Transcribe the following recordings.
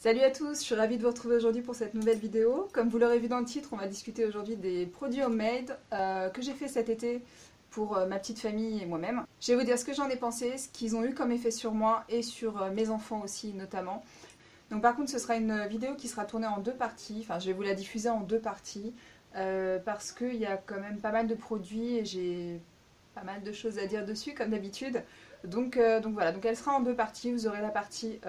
Salut à tous, je suis ravie de vous retrouver aujourd'hui pour cette nouvelle vidéo. Comme vous l'aurez vu dans le titre, on va discuter aujourd'hui des produits homemade que j'ai fait cet été pour ma petite famille et moi-même. Je vais vous dire ce que j'en ai pensé, ce qu'ils ont eu comme effet sur moi et sur mes enfants aussi notamment. Donc par contre ce sera une vidéo qui sera tournée en deux parties, enfin je vais vous la diffuser en deux parties parce qu'il y a quand même pas mal de produits et j'ai pas mal de choses à dire dessus comme d'habitude. Donc voilà, donc elle sera en deux parties, vous aurez la partie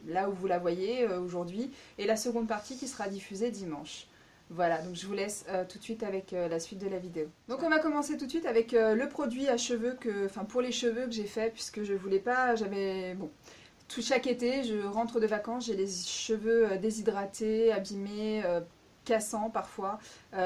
là où vous la voyez aujourd'hui, et la seconde partie qui sera diffusée dimanche. Voilà, donc je vous laisse tout de suite avec la suite de la vidéo. Donc on va commencer tout de suite avec le produit à cheveux, pour les cheveux que j'ai fait, puisque je voulais pas, chaque été, je rentre de vacances, j'ai les cheveux déshydratés, abîmés, cassants parfois,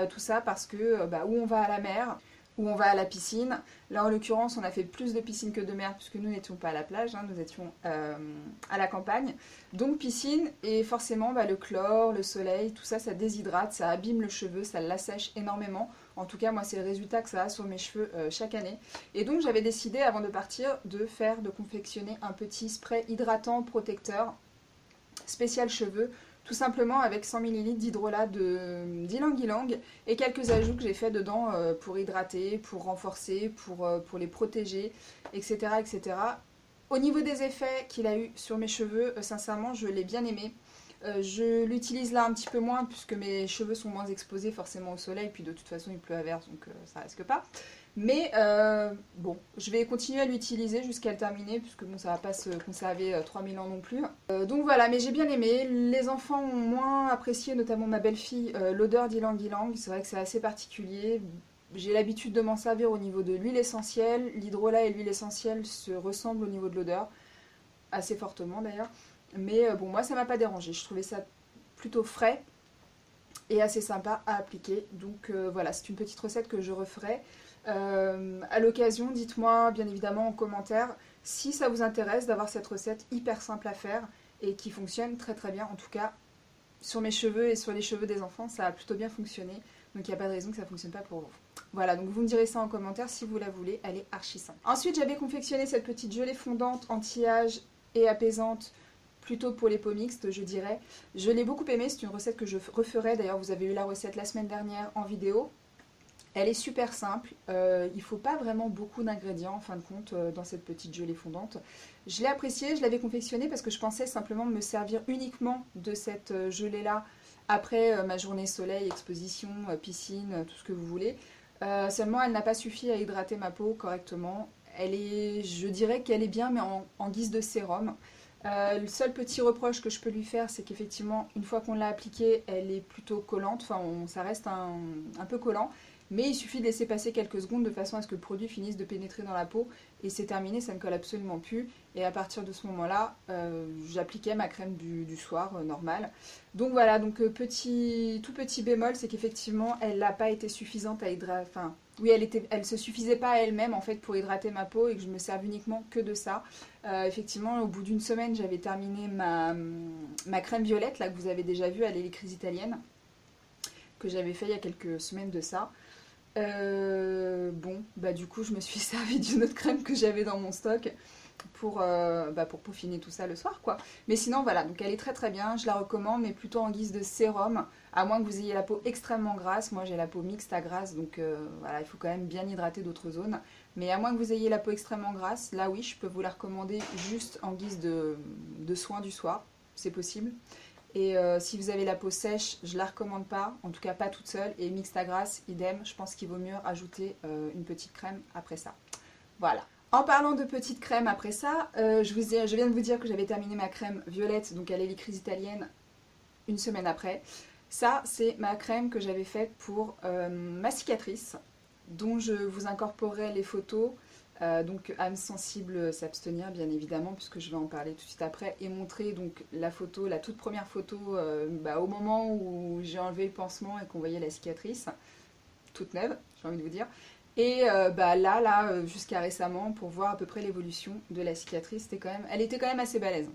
tout ça parce que où on va à la mer, où on va à la piscine. Là, en l'occurrence, on a fait plus de piscine que de mer, puisque nous n'étions pas à la plage, hein, nous étions à la campagne. Donc piscine, et forcément, le chlore, le soleil, tout ça, ça déshydrate, ça abîme le cheveu, ça l'assèche énormément. En tout cas, moi, c'est le résultat que ça a sur mes cheveux chaque année. Et donc, j'avais décidé, avant de partir, de confectionner un petit spray hydratant protecteur spécial cheveux, tout simplement avec 100 ml d'hydrolat d'ylang-ylang et quelques ajouts que j'ai fait dedans pour hydrater, pour renforcer, pour les protéger, etc., etc. Au niveau des effets qu'il a eu sur mes cheveux, sincèrement, je l'ai bien aimé. Je l'utilise là un petit peu moins puisque mes cheveux sont moins exposés forcément au soleil, puis de toute façon il pleut à verse donc ça risque pas. Mais bon, je vais continuer à l'utiliser jusqu'à le terminer puisque bon, ça va pas se conserver 3000 ans non plus. Donc voilà, mais j'ai bien aimé. Les enfants ont moins apprécié, notamment ma belle-fille, l'odeur d'ylang-ylang. C'est vrai que c'est assez particulier. J'ai l'habitude de m'en servir au niveau de l'huile essentielle. L'hydrolat et l'huile essentielle se ressemblent au niveau de l'odeur, assez fortement d'ailleurs. Mais bon, moi ça m'a pas dérangé. Je trouvais ça plutôt frais et assez sympa à appliquer. Donc voilà, c'est une petite recette que je referai. À l'occasion, dites-moi bien évidemment en commentaire si ça vous intéresse d'avoir cette recette hyper simple à faire et qui fonctionne très très bien. En tout cas, sur mes cheveux et sur les cheveux des enfants, ça a plutôt bien fonctionné. Donc il n'y a pas de raison que ça ne fonctionne pas pour vous. Voilà, donc vous me direz ça en commentaire si vous la voulez, elle est archi simple. Ensuite, j'avais confectionné cette petite gelée fondante anti-âge et apaisante, plutôt pour les peaux mixtes, je dirais. Je l'ai beaucoup aimée, c'est une recette que je referai. D'ailleurs, vous avez eu la recette la semaine dernière en vidéo. Elle est super simple, il ne faut pas vraiment beaucoup d'ingrédients en fin de compte dans cette petite gelée fondante. Je l'ai appréciée, je l'avais confectionnée parce que je pensais simplement me servir uniquement de cette gelée-là après ma journée soleil, exposition, piscine, tout ce que vous voulez. Seulement, elle n'a pas suffi à hydrater ma peau correctement. Je dirais qu'elle est bien, mais en guise de sérum. Le seul petit reproche que je peux lui faire, c'est qu'effectivement, une fois qu'on l'a appliquée, elle est plutôt collante, ça reste un peu collant. Mais il suffit de laisser passer quelques secondes de façon à ce que le produit finisse de pénétrer dans la peau. Et c'est terminé, ça ne colle absolument plus. Et à partir de ce moment-là, j'appliquais ma crème du soir normale. Donc voilà, donc tout petit bémol, c'est qu'effectivement, elle n'a pas été suffisante à hydrater. Enfin, oui, elle se suffisait pas à elle-même en fait pour hydrater ma peau et que je me serve uniquement que de ça. Effectivement, au bout d'une semaine, j'avais terminé ma crème violette, là que vous avez déjà vue à l'Hélicrise italienne, que j'avais fait il y a quelques semaines de ça. Du coup je me suis servi d'une autre crème que j'avais dans mon stock pour peaufiner tout ça le soir quoi. Mais sinon voilà, donc elle est très très bien, je la recommande mais plutôt en guise de sérum, à moins que vous ayez la peau extrêmement grasse. Moi j'ai la peau mixte à grasse, donc voilà, il faut quand même bien hydrater d'autres zones. Mais à moins que vous ayez la peau extrêmement grasse, là oui je peux vous la recommander juste en guise de soin du soir, c'est possible. Et si vous avez la peau sèche, je ne la recommande pas, en tout cas pas toute seule. Et mixte à grasse, idem, je pense qu'il vaut mieux ajouter une petite crème après ça. Voilà. En parlant de petite crème après ça, je viens de vous dire que j'avais terminé ma crème violette, donc à l'Hélicrise italienne, une semaine après. Ça, c'est ma crème que j'avais faite pour ma cicatrice, dont je vous incorporerai les photos. Donc âme sensible, s'abstenir bien évidemment puisque je vais en parler tout de suite après, et montrer donc la photo, la toute première photo au moment où j'ai enlevé le pansement et qu'on voyait la cicatrice toute neuve, j'ai envie de vous dire, et là jusqu'à récemment pour voir à peu près l'évolution de la cicatrice. Elle était quand même assez balèze.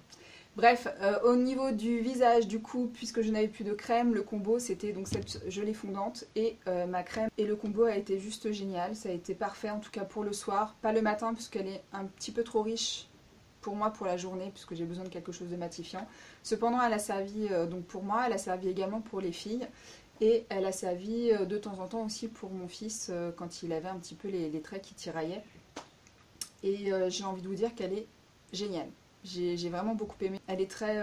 Bref, au niveau du visage, du coup, puisque je n'avais plus de crème, le combo c'était donc cette gelée fondante et ma crème. Et le combo a été juste génial, ça a été parfait en tout cas pour le soir. Pas le matin puisqu'elle est un petit peu trop riche pour moi pour la journée puisque j'ai besoin de quelque chose de matifiant. Cependant elle a servi donc pour moi, elle a servi également pour les filles et elle a servi de temps en temps aussi pour mon fils quand il avait un petit peu les traits qui tiraillaient. Et j'ai envie de vous dire qu'elle est géniale. J'ai vraiment beaucoup aimé. Elle est très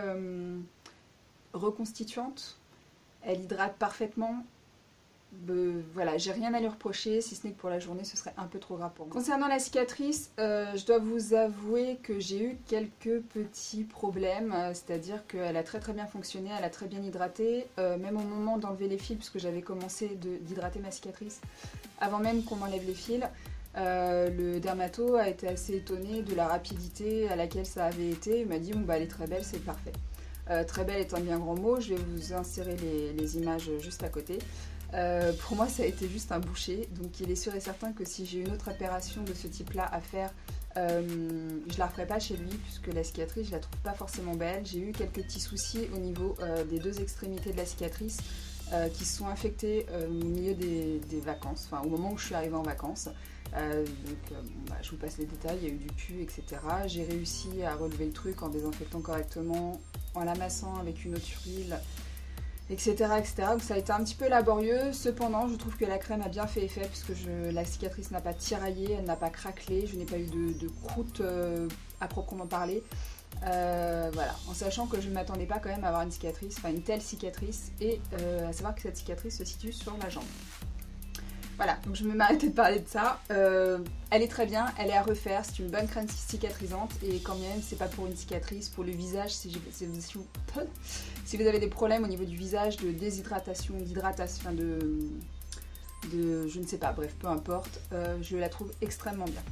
reconstituante, elle hydrate parfaitement. Voilà, j'ai rien à lui reprocher, si ce n'est que pour la journée ce serait un peu trop gras pour moi. Concernant la cicatrice, je dois vous avouer que j'ai eu quelques petits problèmes, c'est-à-dire qu'elle a très bien fonctionné, elle a très bien hydraté, même au moment d'enlever les fils, puisque j'avais commencé d'hydrater ma cicatrice avant même qu'on m'enlève les fils. Le dermato a été assez étonné de la rapidité à laquelle ça avait été, il m'a dit bon bah elle est très belle, c'est parfait. Très belle est un bien grand mot, je vais vous insérer les images juste à côté. Pour moi ça a été juste un boucher, donc il est sûr et certain que si j'ai une autre opération de ce type là à faire, je la referai pas chez lui puisque la cicatrice je la trouve pas forcément belle. J'ai eu quelques petits soucis au niveau des deux extrémités de la cicatrice qui se sont infectées au milieu des vacances, enfin au moment où je suis arrivée en vacances. Je vous passe les détails, il y a eu du pu, etc. J'ai réussi à relever le truc en désinfectant correctement, en l'amassant avec une autre huile, etc., etc. Donc ça a été un petit peu laborieux, cependant je trouve que la crème a bien fait effet puisque la cicatrice n'a pas tiraillé, elle n'a pas craquelé, je n'ai pas eu de croûte à proprement parler. Voilà, en sachant que je ne m'attendais pas quand même à avoir une cicatrice, enfin une telle cicatrice, et à savoir que cette cicatrice se situe sur la jambe. Voilà, donc je vais m'arrêter de parler de ça. Elle est très bien, elle est à refaire, c'est une bonne crème cicatrisante et quand même c'est pas pour une cicatrice, pour le visage, si vous avez des problèmes au niveau du visage, de déshydratation, d'hydratation, de je ne sais pas, bref, peu importe, je la trouve extrêmement bien.